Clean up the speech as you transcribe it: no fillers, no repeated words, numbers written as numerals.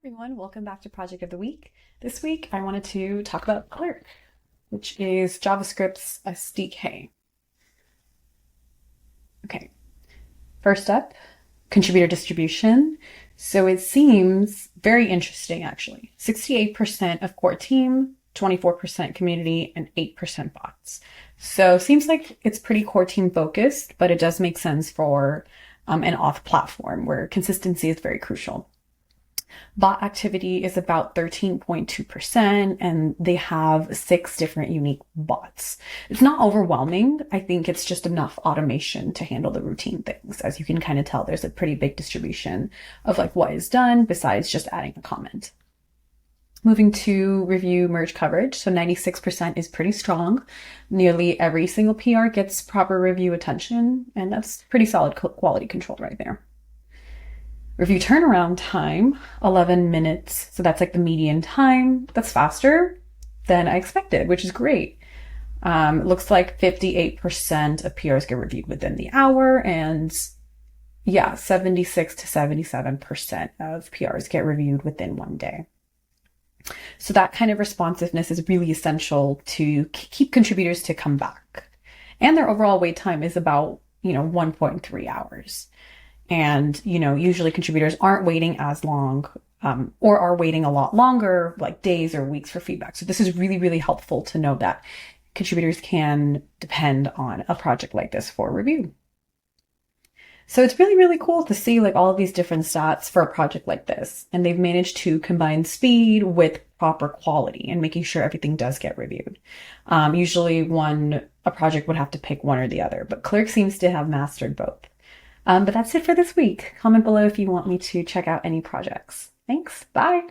Everyone, welcome back to Project of the Week. This week I wanted to talk about Clerk, which is JavaScript's SDK. Okay, first up, contributor distribution. So it seems very interesting actually. 68% of core team, 24% community, and 8% bots. So seems like it's pretty core team focused, but it does make sense for an auth platform where consistency is very crucial. Bot activity is about 13.2%, and they have 6 different unique bots. It's not overwhelming. I think it's just enough automation to handle the routine things. As you can kind of tell, there's a pretty big distribution of like what is done besides just adding a comment. Moving to review merge coverage. So 96% is pretty strong. Nearly every single PR gets proper review attention, and that's pretty solid quality control right there. Review turnaround time, 11 minutes. So that's like the median time. That's faster than I expected, which is great. It looks like 58% of PRs get reviewed within the hour, and yeah, 76 to 77% of PRs get reviewed within 1 day. So that kind of responsiveness is really essential to keep contributors to come back. And their overall wait time is about, 1.3 hours. And, usually contributors aren't waiting as long or are waiting a lot longer, like days or weeks for feedback. So this is really, really helpful to know that contributors can depend on a project like this for review. So it's really, really cool to see like all of these different stats for a project like this. And they've managed to combine speed with proper quality and making sure everything does get reviewed. Usually a project would have to pick one or the other, but Clerk seems to have mastered both. But that's it for this week. Comment below if you want me to check out any projects. Thanks. Bye.